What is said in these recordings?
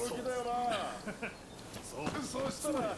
きだよな。そうしたら。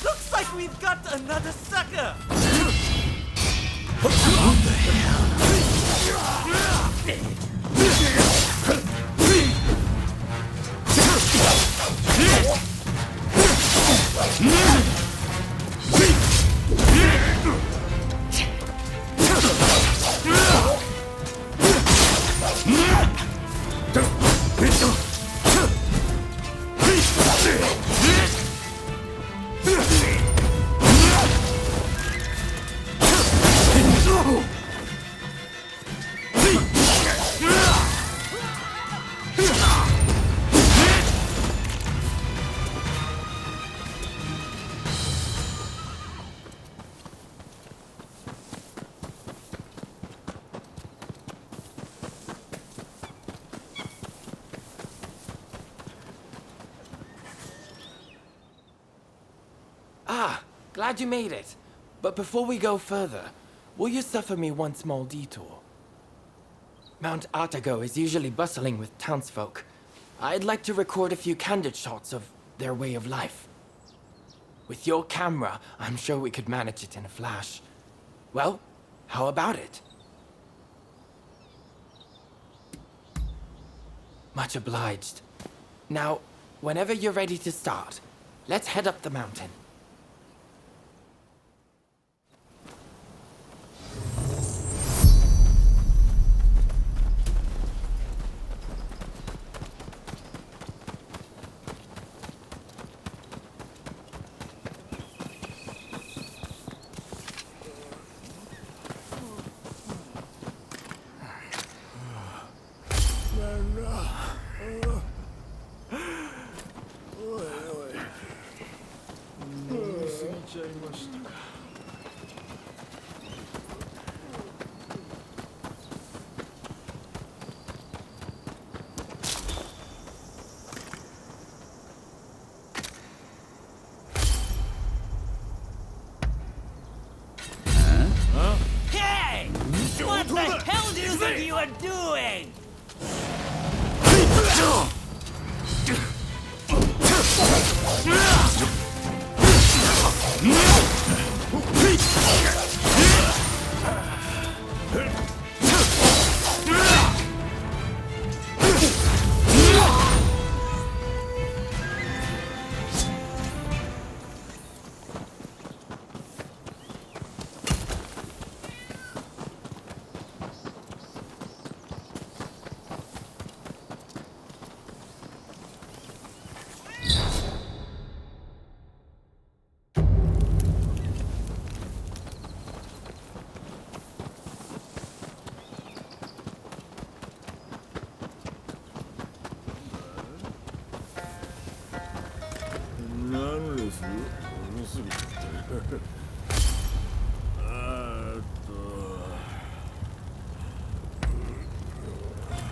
Looks like we've got another sucker! What the hell? Glad you made it. But before we go further, will you suffer me one small detour? Mount Atago is usually bustling with townsfolk. I'd like to record a few candid shots of their way of life. With your camera, I'm sure we could manage it in a flash. Well, how about it? Much obliged. Now, whenever you're ready to start, let's head up the mountain. What the hell do you think you are doing?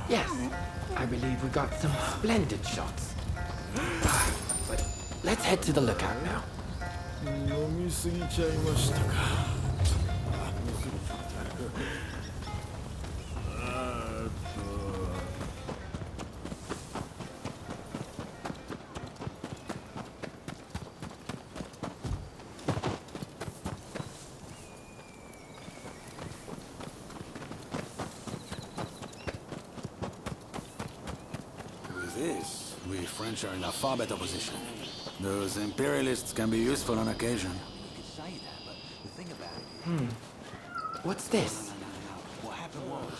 Yes, I believe we got some splendid shots. But let's head to the lookout now. With this, we French are in a far better position. Those imperialists can be useful on occasion. You could say that, but the thing about it is... What's this? No. What happened was...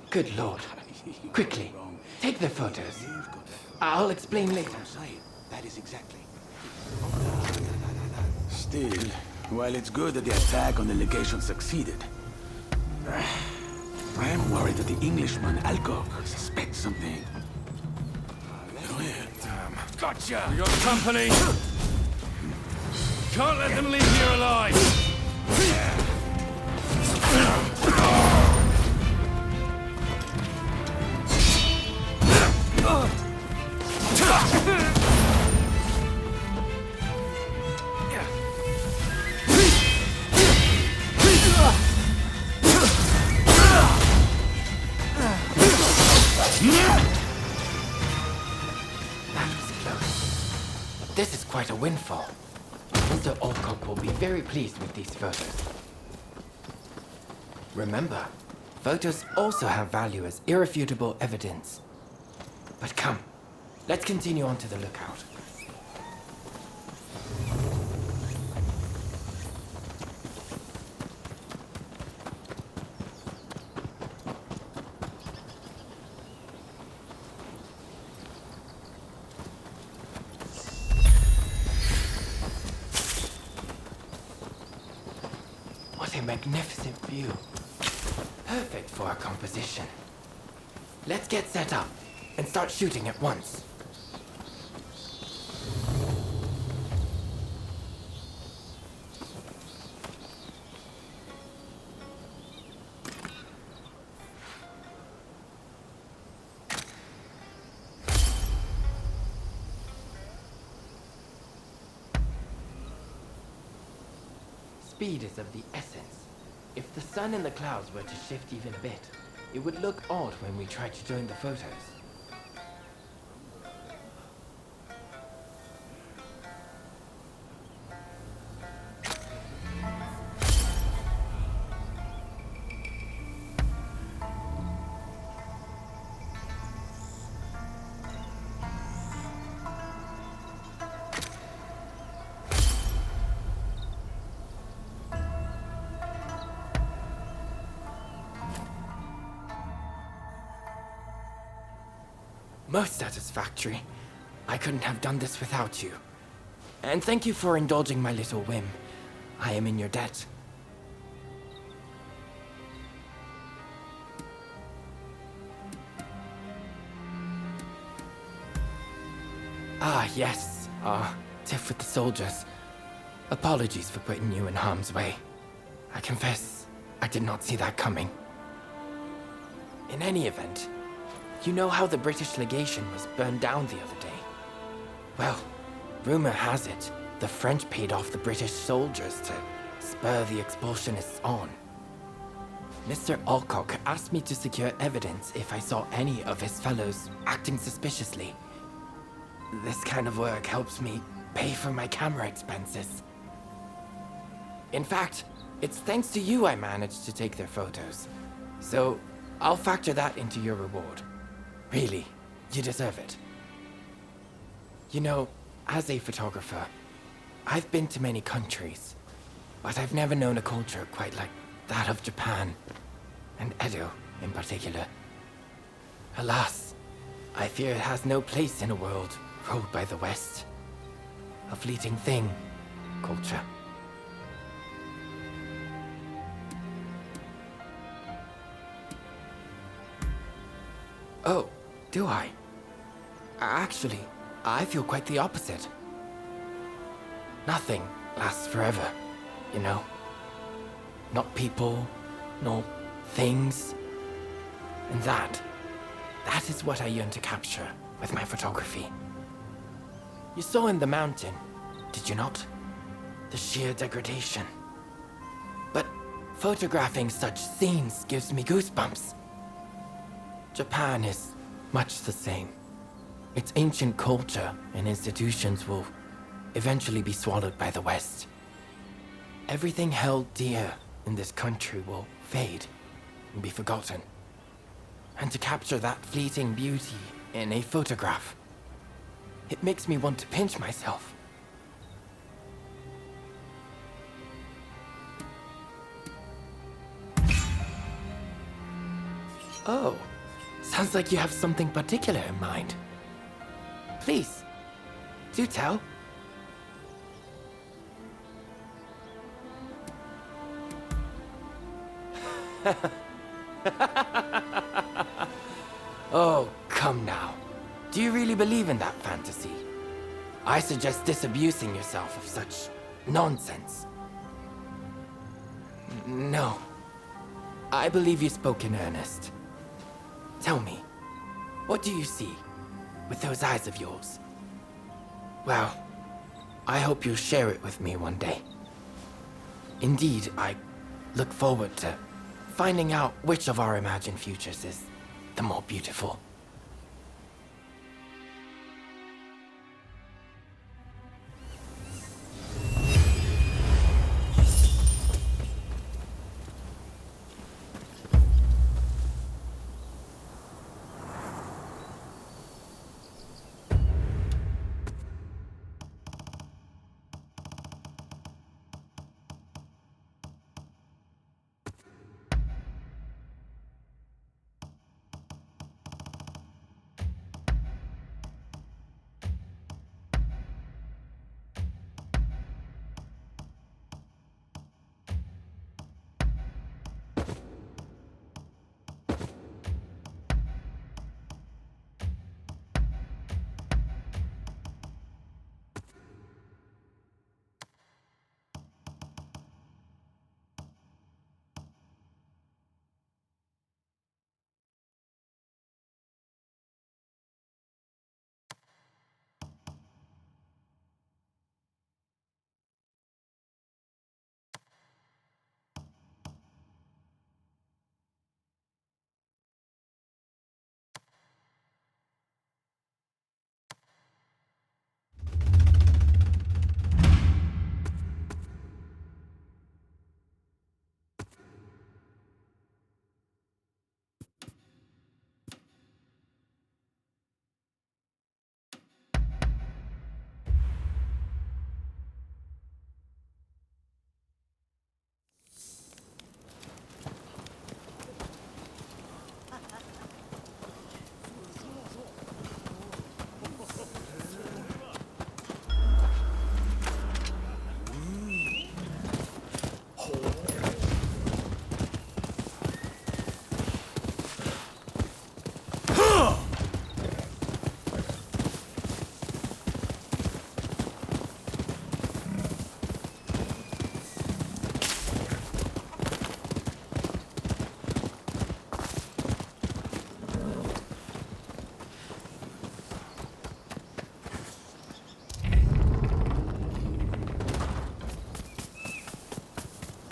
Good lord. Quickly, take the photos. You've got that. I'll explain later. I'm saying, that is exactly... Still, while it's good that the attack on the legation succeeded, I am worried that the Englishman, Alcock, suspects something. Damn. Gotcha! We got company. Can't let them leave here alive. That was close. This is quite a windfall. Mr. Alcock will be very pleased with these photos. Remember, photos also have value as irrefutable evidence. But come, let's continue on to the lookout. What a magnificent view. Perfect for our composition. Let's get set up and start shooting at once. Speed is of the essence. If the sun in the clouds were to shift even a bit, it would look odd when we try to join the photos. Most satisfactory. I couldn't have done this without you. And thank you for indulging my little whim. I am in your debt. Ah, yes. Tiff with the soldiers. Apologies for putting you in harm's way. I confess, I did not see that coming. In any event, you know how the British legation was burned down the other day? Well, rumor has it, the French paid off the British soldiers to spur the expulsionists on. Mr. Alcock asked me to secure evidence if I saw any of his fellows acting suspiciously. This kind of work helps me pay for my camera expenses. In fact, it's thanks to you I managed to take their photos. So, I'll factor that into your reward. Really, you deserve it. You know, as a photographer, I've been to many countries, but I've never known a culture quite like that of Japan, and Edo in particular. Alas, I fear it has no place in a world ruled by the West. A fleeting thing, culture. Oh, do I? Actually, I feel quite the opposite. Nothing lasts forever, you know? Not people, nor things. And that is what I yearn to capture with my photography. You saw in the mountain, did you not? The sheer degradation. But photographing such scenes gives me goosebumps. Japan is much the same. Its ancient culture and institutions will eventually be swallowed by the West. Everything held dear in this country will fade and be forgotten. And to capture that fleeting beauty in a photograph. It makes me want to pinch myself. Oh, sounds like you have something particular in mind. Please, do tell. Oh, come now. Do you really believe in that fantasy? I suggest disabusing yourself of such nonsense. No. I believe you spoke in earnest. Tell me, what do you see with those eyes of yours? Well, I hope you'll share it with me one day. Indeed, I look forward to finding out which of our imagined futures is the more beautiful.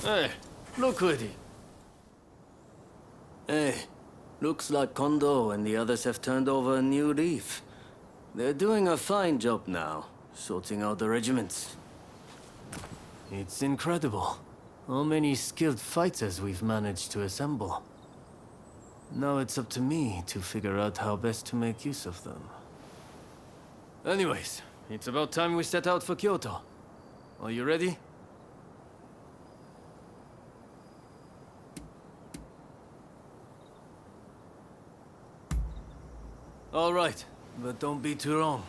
Hey, look who it is. Hey, looks like Kondo and the others have turned over a new leaf. They're doing a fine job now, sorting out the regiments. It's incredible how many skilled fighters we've managed to assemble. Now it's up to me to figure out how best to make use of them. Anyways, it's about time we set out for Kyoto. Are you ready? All right, but don't be too wrong.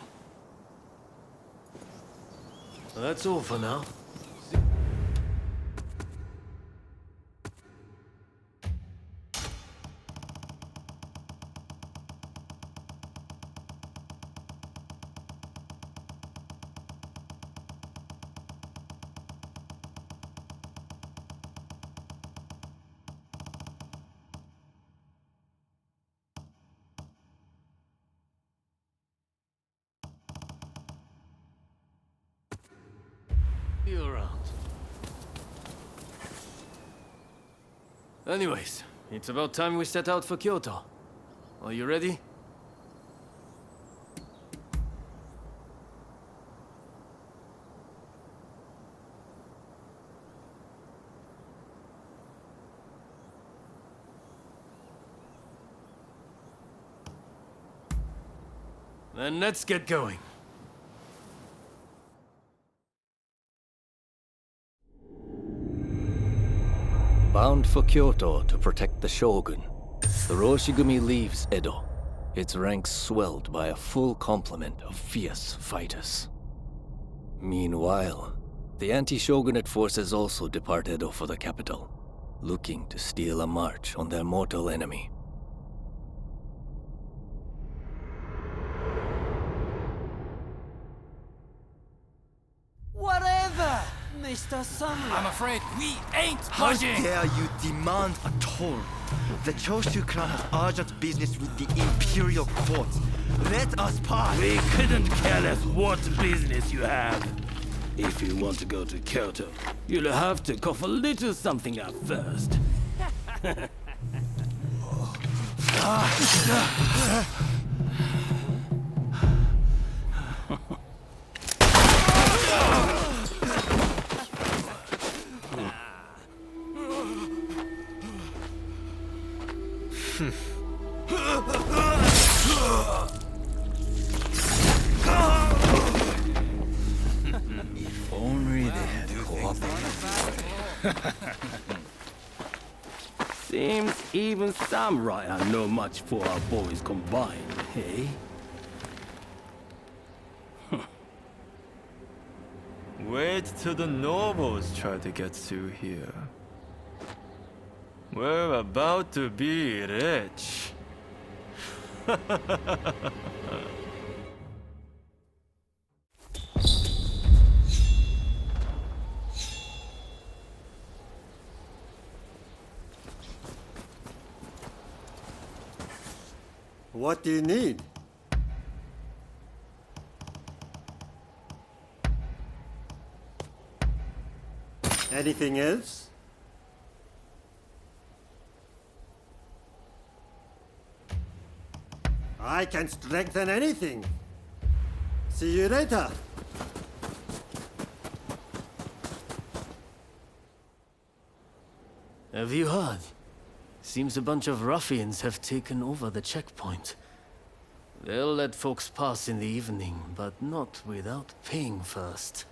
That's all for now. See you around. Anyways, it's about time we set out for Kyoto. Are you ready? Then let's get going. Bound for Kyoto to protect the shogun, the Roshigumi leaves Edo, its ranks swelled by a full complement of fierce fighters. Meanwhile, the anti-shogunate forces also depart Edo for the capital, looking to steal a march on their mortal enemy. Whatever, Mr. Samurai. I'm afraid we ain't How budging! dare you demand a toll? The Choshu clan has urgent business with the Imperial Court. Let us pass! We couldn't care less what business you have. If you want to go to Kyoto, you'll have to cough a little something up first. If only they had cooperated. Seems even samurai are no much for our boys combined, hey? Wait till the nobles try to get through here. We're about to be rich. What do you need? Anything else? I can strengthen anything. See you later. Have you heard? Seems a bunch of ruffians have taken over the checkpoint. They'll let folks pass in the evening, but not without paying first.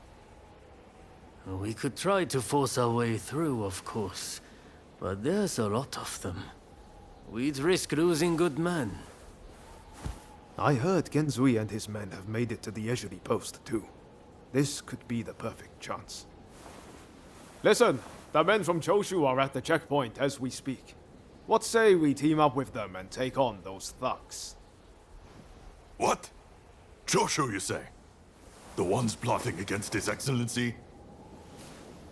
We could try to force our way through, of course, but there's a lot of them. We'd risk losing good men. I heard Genzui and his men have made it to the Ejuri post, too. This could be the perfect chance. Listen, the men from Choshu are at the checkpoint as we speak. What say we team up with them and take on those thugs? What? Choshu, you say? The ones plotting against His Excellency?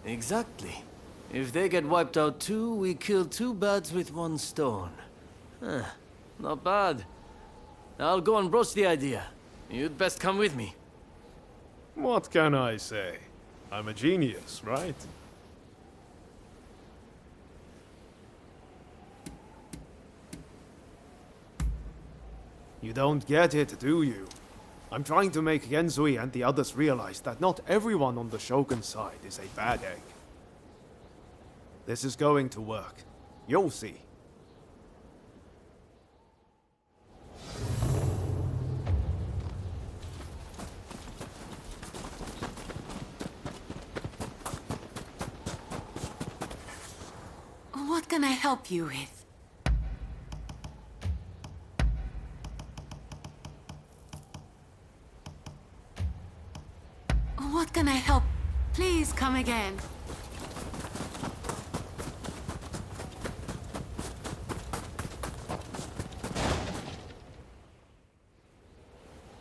Exactly. If they get wiped out too, we kill two birds with one stone. Not bad. I'll go and broach the idea. You'd best come with me. What can I say? I'm a genius, right? You don't get it, do you? I'm trying to make Genzui and the others realize that not everyone on the Shogun's side is a bad egg. This is going to work. You'll see. What can I help you with? What can I help? Please come again.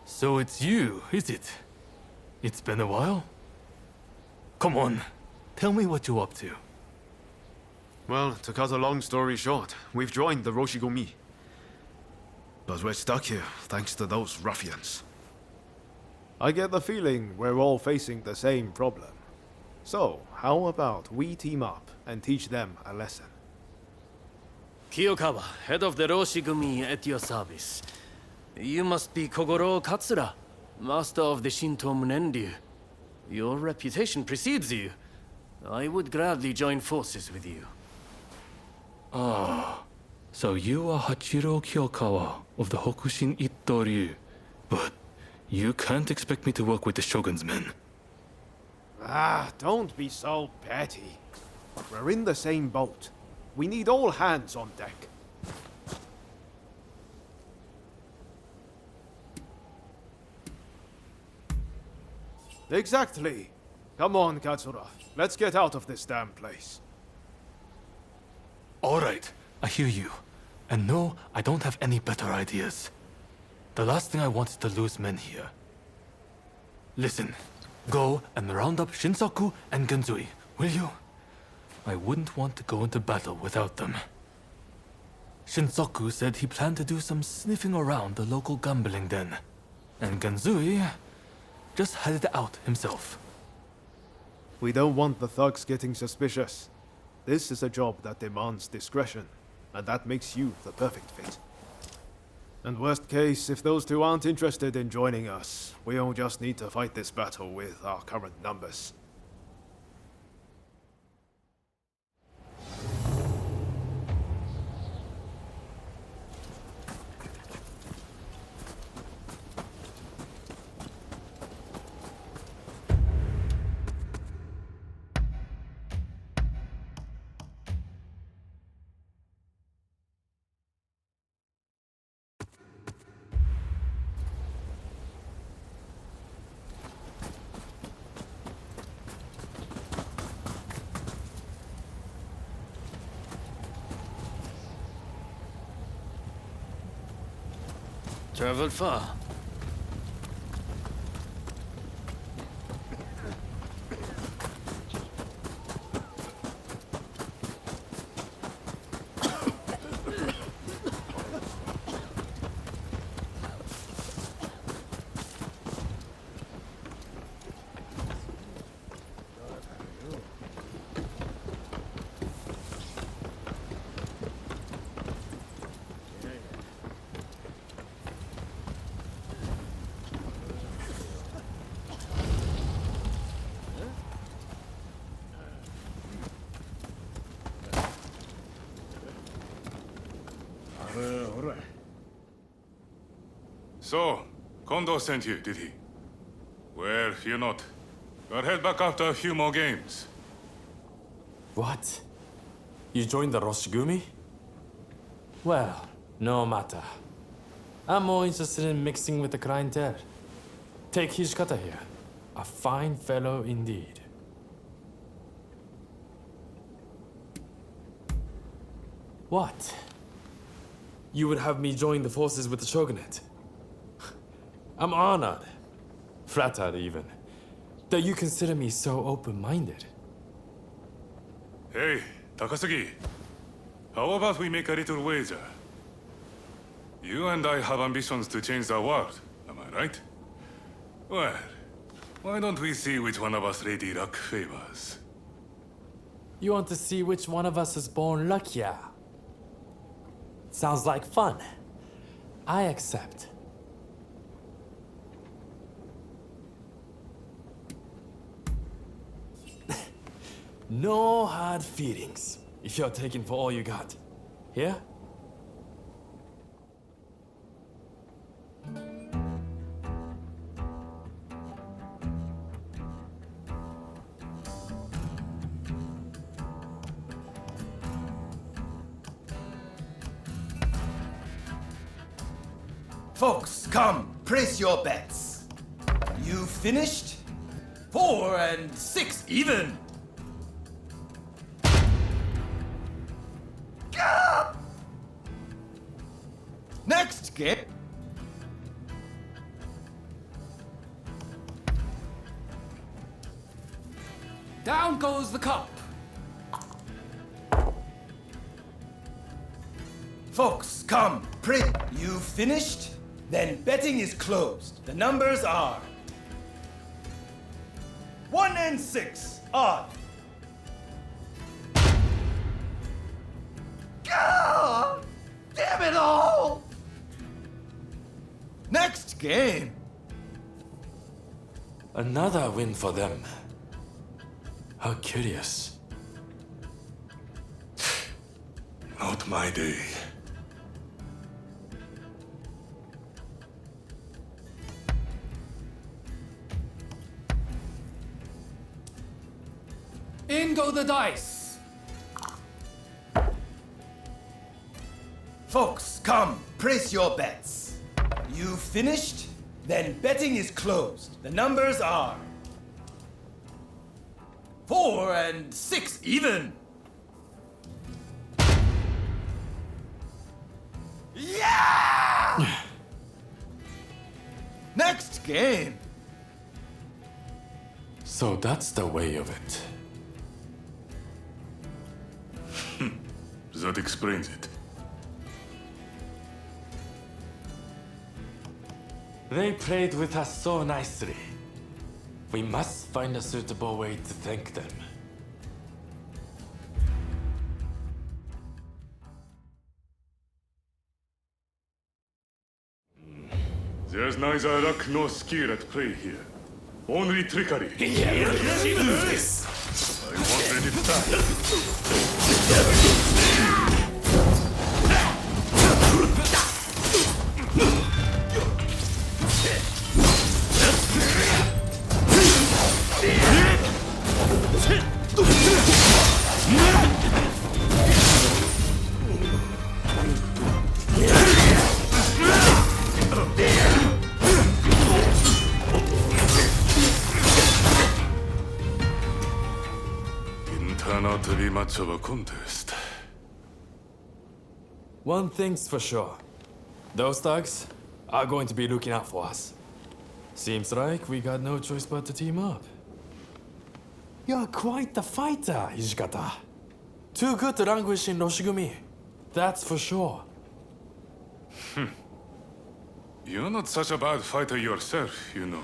So it's you, is it? It's been a while? Come on, tell me what you're up to. Well, to cut a long story short, we've joined the Roshigumi. But we're stuck here, thanks to those ruffians. I get the feeling we're all facing the same problem. So, how about we team up and teach them a lesson? Kiyokawa, head of the Roshigumi, at your service. You must be Kogoro Katsura, master of the Shinto Munenryu. Your reputation precedes you. I would gladly join forces with you. So you are Hachiro Kiyokawa of the Hokushin Itto Ryu, but You can't expect me to work with the Shogun's men. Ah, don't be so petty. We're in the same boat. We need all hands on deck. Exactly. Come on, Katsura. Let's get out of this damn place. All right, I hear you. And no, I don't have any better ideas. The last thing I want is to lose men here. Listen, go and round up Shinsaku and Genzui, will you? I wouldn't want to go into battle without them. Shinsaku said he planned to do some sniffing around the local gambling den. And Genzui just headed out himself. We don't want the thugs getting suspicious. This is a job that demands discretion, and that makes you the perfect fit. And worst case, if those two aren't interested in joining us, we'll just need to fight this battle with our current numbers. Traveled far. So, Kondo sent you, did he? Well, fear not. We'll head back after a few more games. What? You joined the Roshigumi? Well, no matter. I'm more interested in mixing with the clientele. Take Hijikata here. A fine fellow indeed. What? You would have me join the forces with the Shogunate? I'm honored, flattered even, that you consider me so open-minded. Hey, Takasugi. How about we make a little wager? You and I have ambitions to change the world, am I right? Well, why don't we see which one of us Lady Luck favors? You want to see which one of us is born luckier? Sounds like fun. I accept. No hard feelings, if you're taking for all you got. Here? Folks, come, place your bets. You finished? 4 and 6 even. Next game. Down goes the cup. Folks, come, You finished? Then betting is closed. The numbers are 1 and 6, odd. God, damn it all! Next game. Another win for them. How curious. Not my day. In go the dice. Folks, come, place your bets. You finished? Then betting is closed. The numbers are 4 and 6 even. Yeah! Next game. So that's the way of it. That explains it. They played with us so nicely. We must find a suitable way to thank them. There's neither luck nor skill at play here. Only trickery. I won't let it Didn't turn out to be much of a contest. One thing's for sure. Those thugs are going to be looking out for us. Seems like we got no choice but to team up. You're quite the fighter, Hijikata. Too good to languish in Roshigumi. That's for sure. You're not such a bad fighter yourself, you know.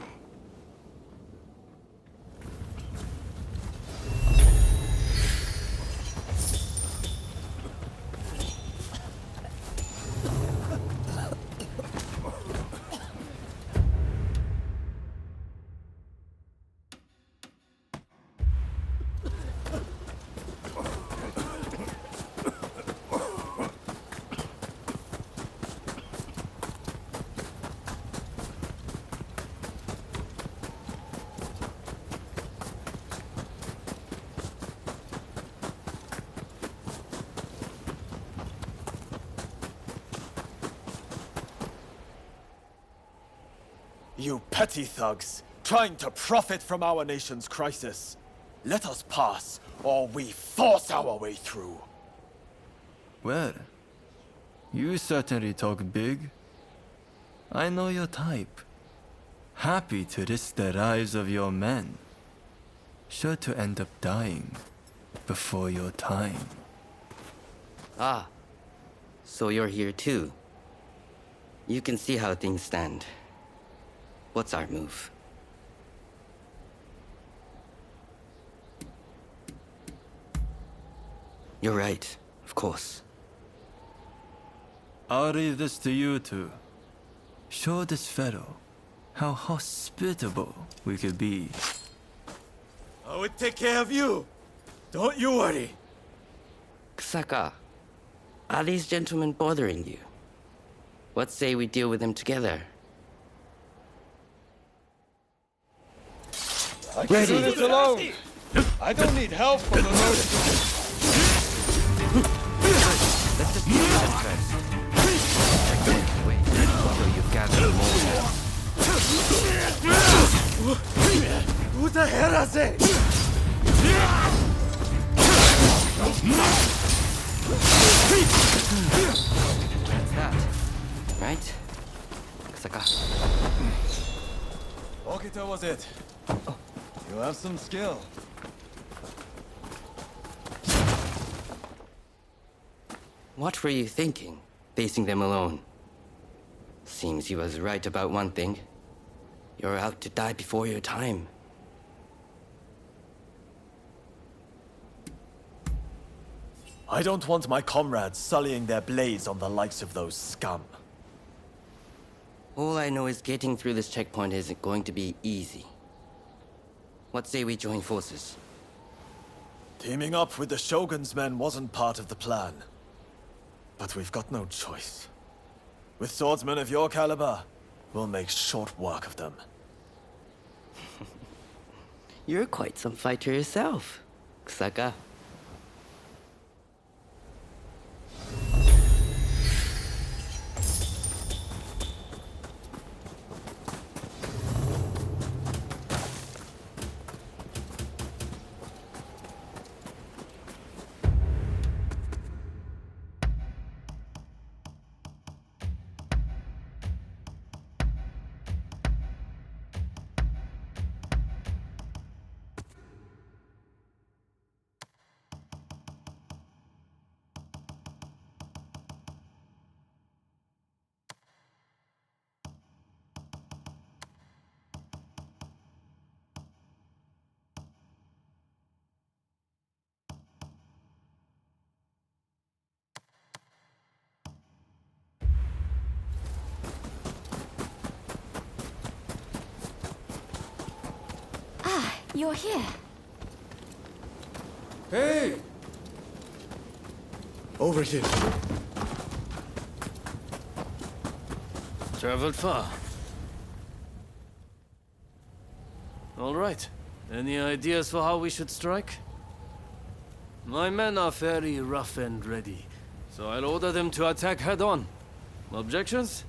You petty thugs, trying to profit from our nation's crisis. Let us pass, or we force our way through. Well, you certainly talk big. I know your type. Happy to risk the lives of your men. Sure to end up dying before your time. Ah, so you're here too. You can see how things stand. What's our move? You're right, of course. I'll leave this to you two. Show this fellow how hospitable we could be. I would take care of you. Don't you worry. Kusaka, are these gentlemen bothering you? What say we deal with them together? I can do this alone. I don't need help from the Ronin. Let's just deal with them first. Wait, so you've gathered more now. Who the hell is it? That's that, right? Kusaka. Okita was it. You have some skill. What were you thinking, facing them alone? Seems he was right about one thing. You're out to die before your time. I don't want my comrades sullying their blades on the likes of those scum. All I know is getting through this checkpoint isn't going to be easy. What say we join forces? Teaming up with the Shogun's men wasn't part of the plan. But we've got no choice. With swordsmen of your caliber, we'll make short work of them. You're quite some fighter yourself. Kusaka. You're here. Hey! Over here. Traveled far. All right. Any ideas for how we should strike? My men are very rough and ready, so I'll order them to attack head-on. Objections?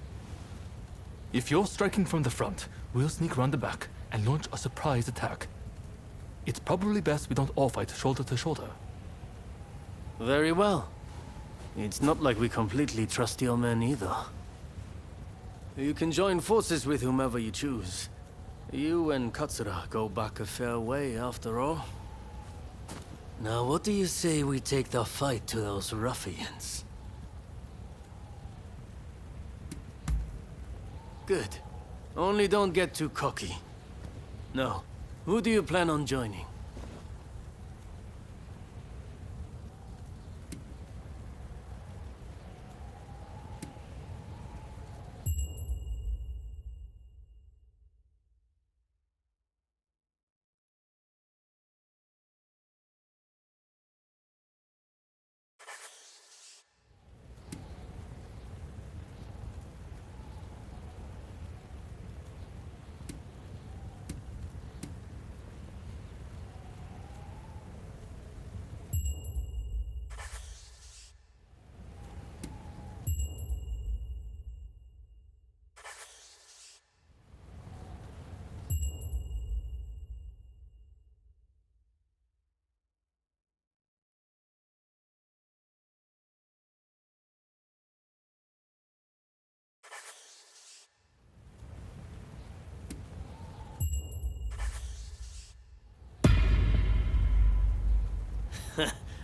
If you're striking from the front, we'll sneak around the back and launch a surprise attack. It's probably best we don't all fight shoulder to shoulder. Very well. It's not like we completely trust your men either. You can join forces with whomever you choose. You and Katsura go back a fair way, after all. Now, what do you say we take the fight to those ruffians? Good. Only don't get too cocky. No. Who do you plan on joining?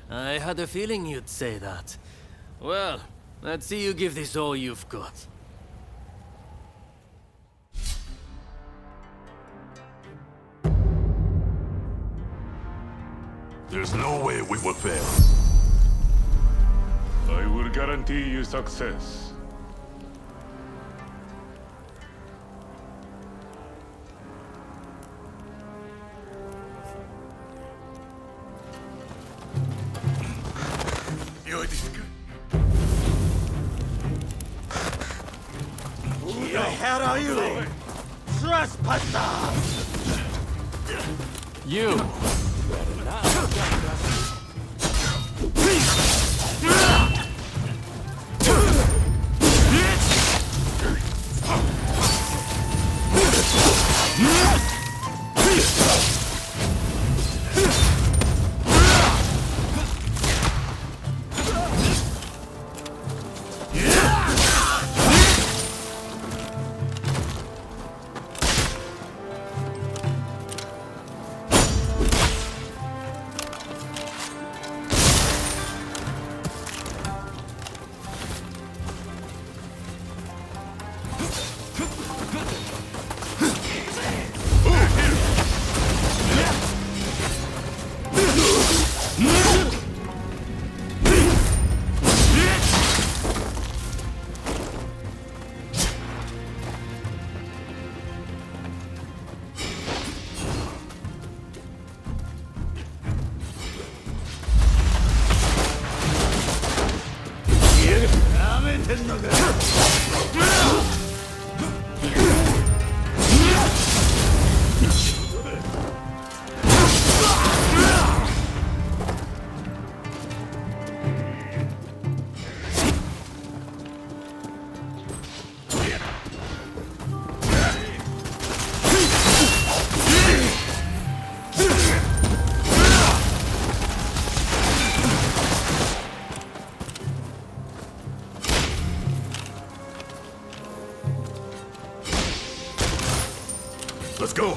I had a feeling you'd say that. Well, let's see you give this all you've got. There's no way we will fail. I will guarantee you success. Who the hell are you? Trespasser! You! Let's go.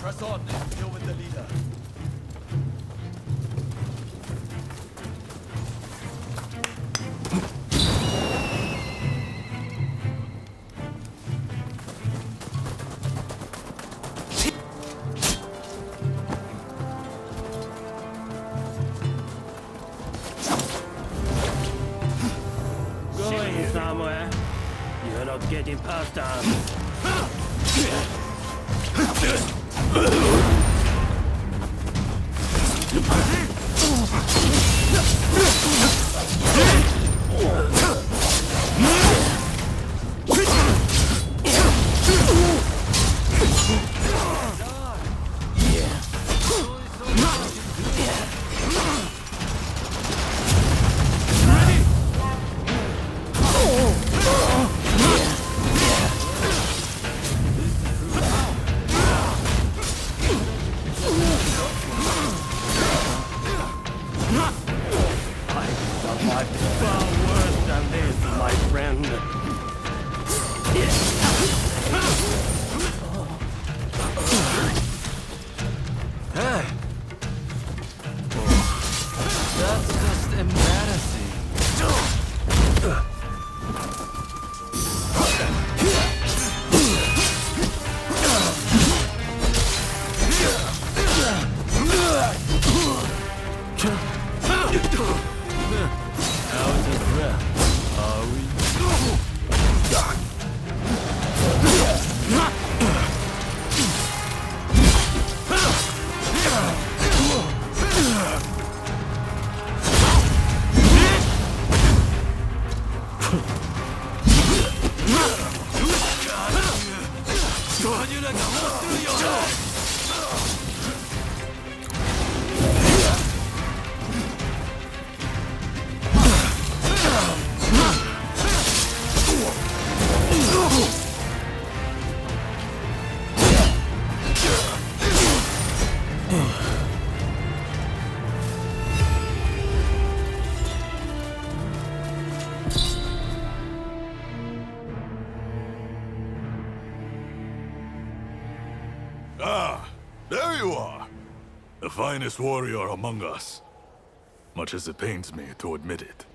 Press on and deal with the leader. Going somewhere. You're not getting past us. Far worse than this, my friend. Hey! That's just embarrassing. Out of breath, are we? Ah, there you are. The finest warrior among us. Much as it pains me to admit it.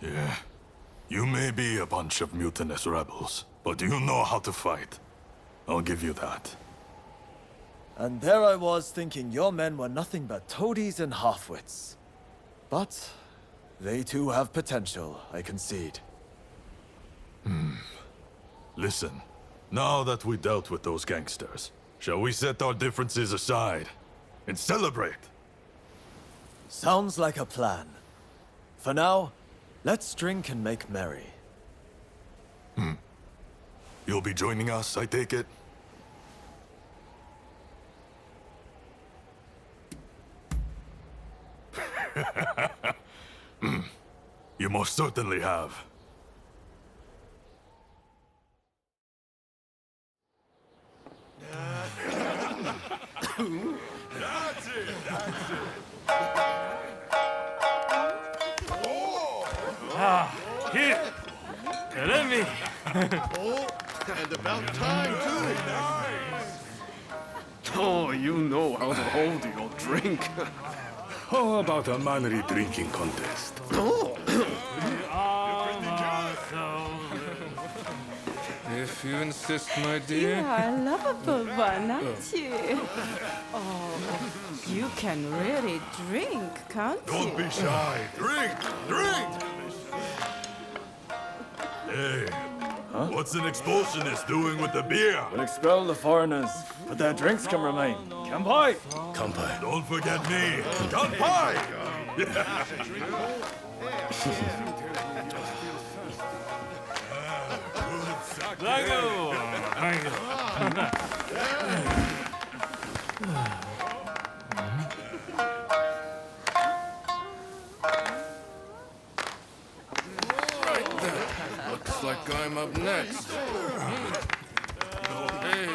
Yeah, you may be a bunch of mutinous rebels, but you know how to fight. I'll give you that. And there I was thinking your men were nothing but toadies and halfwits. But they too have potential, I concede. Listen, now that we dealt with those gangsters, shall we set our differences aside and celebrate? Sounds like a plan. For now, let's drink and make merry. You'll be joining us, I take it? You most certainly have. That's it, that's it. Here! Let me! Oh, and about time, too! Oh, you know how to hold your drink. How about a manly drinking contest? Oh! If you insist, my dear. You are a lovable one, aren't you? Oh, you can really drink, can't you? Don't be shy. Drink! Drink! Hey, what's an expulsionist doing with the beer? We'll expel the foreigners, but their drinks can remain. Kanpai! Kanpai. Don't forget me. Kanpai! Thank you. Thank you. Right there. Looks like I'm up next. Hey,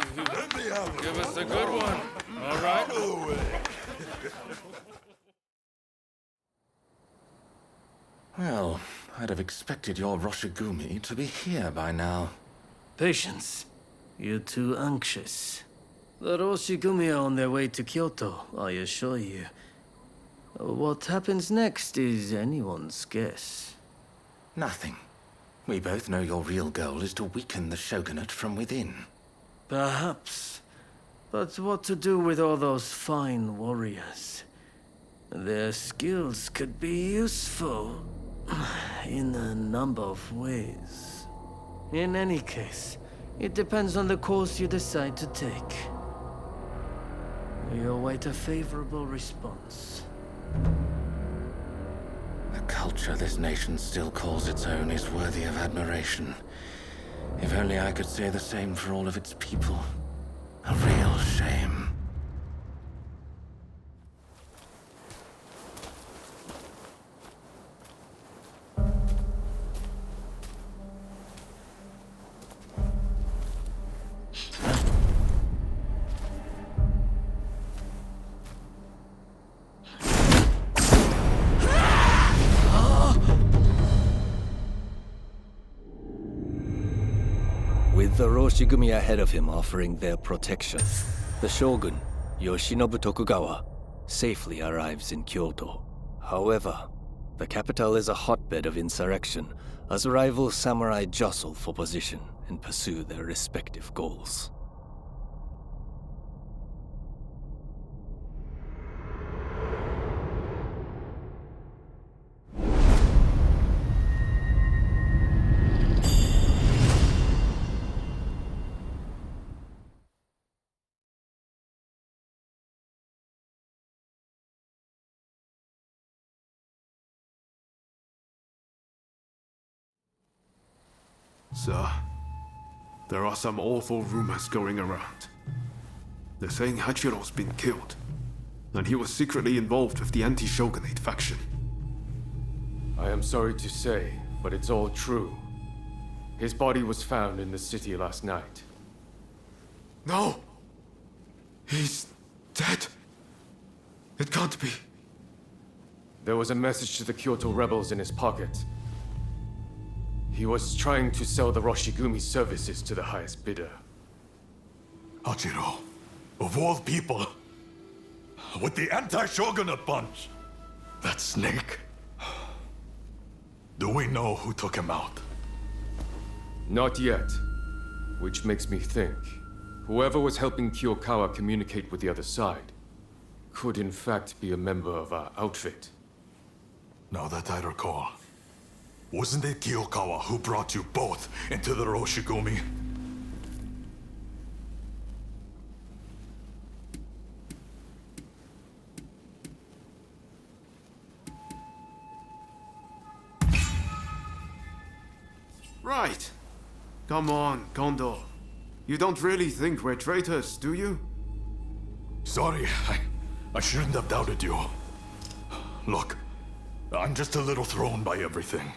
give us a good one. All right? Well, I'd have expected your Roshigumi to be here by now. Patience. You're too anxious. The Roshigumi are on their way to Kyoto, I assure you. What happens next is anyone's guess. Nothing. We both know your real goal is to weaken the shogunate from within. Perhaps. But what to do with all those fine warriors? Their skills could be useful in a number of ways. In any case, it depends on the course you decide to take. We await a favorable response. The culture this nation still calls its own is worthy of admiration. If only I could say the same for all of its people. A real shame. With the Roshigumi ahead of him offering their protection, the shogun, Yoshinobu Tokugawa, safely arrives in Kyoto. However, the capital is a hotbed of insurrection as rival samurai jostle for position and pursue their respective goals. Sir, there are some awful rumors going around. They're saying Hachiro's been killed, and he was secretly involved with the anti-shogunate faction. I am sorry to say, but it's all true. His body was found in the city last night. No! He's dead. It can't be. There was a message to the Kyoto rebels in his pocket. He was trying to sell the Roshigumi services to the highest bidder. Hachiro, of all people, with the anti-shogunate bunch, that snake. Do we know who took him out? Not yet. Which makes me think, whoever was helping Kiyokawa communicate with the other side could in fact be a member of our outfit. Now that I recall, wasn't it Kiyokawa who brought you both into the Roshigumi? Right. Come on, Kondo. You don't really think we're traitors, do you? Sorry, I shouldn't have doubted you. Look, I'm just a little thrown by everything.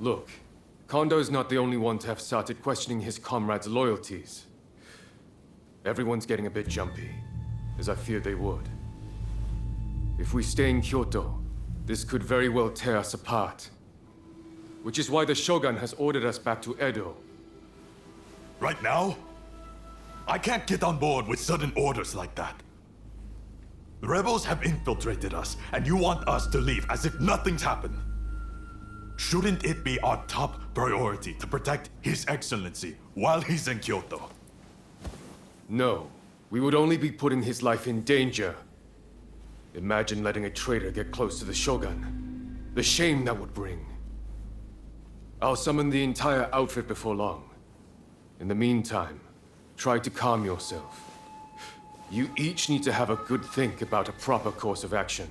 Look, Kondo's not the only one to have started questioning his comrades' loyalties. Everyone's getting a bit jumpy, as I feared they would. If we stay in Kyoto, this could very well tear us apart. Which is why the Shogun has ordered us back to Edo. Right now? I can't get on board with sudden orders like that. The rebels have infiltrated us, and you want us to leave as if nothing's happened. Shouldn't it be our top priority to protect His Excellency while he's in Kyoto? No, we would only be putting his life in danger. Imagine letting a traitor get close to the Shogun. The shame that would bring. I'll summon the entire outfit before long. In the meantime, try to calm yourself. You each need to have a good think about a proper course of action.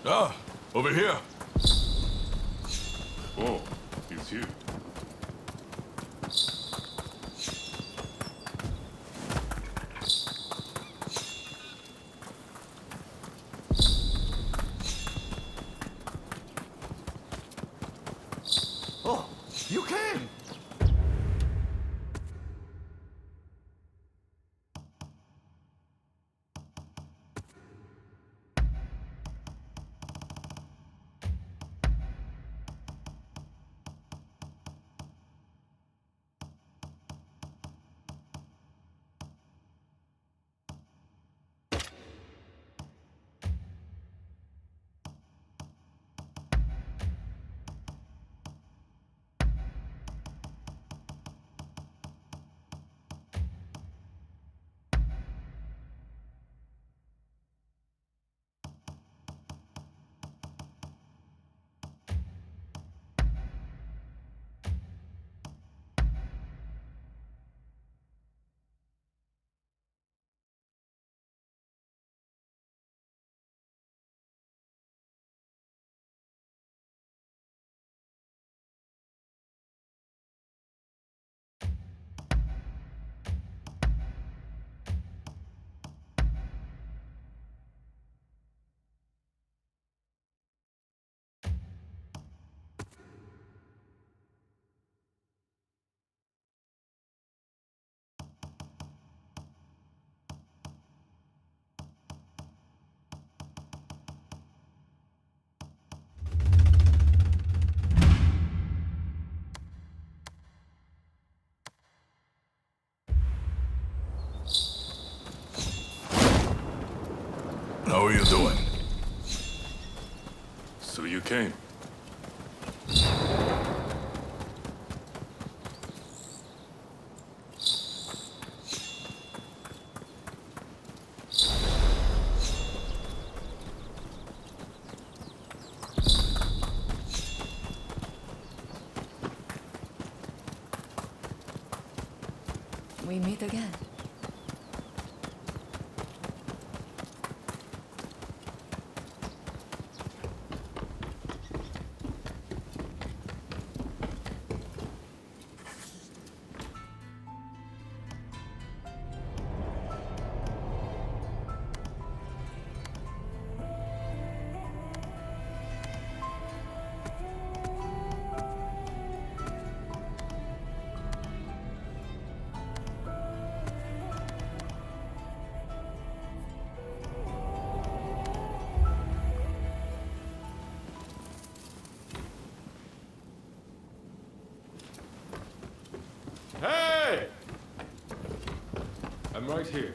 Ah, over here. Oh, it's you. Oh, you came! How are you doing? So you came. We meet again. Hey! I'm right here.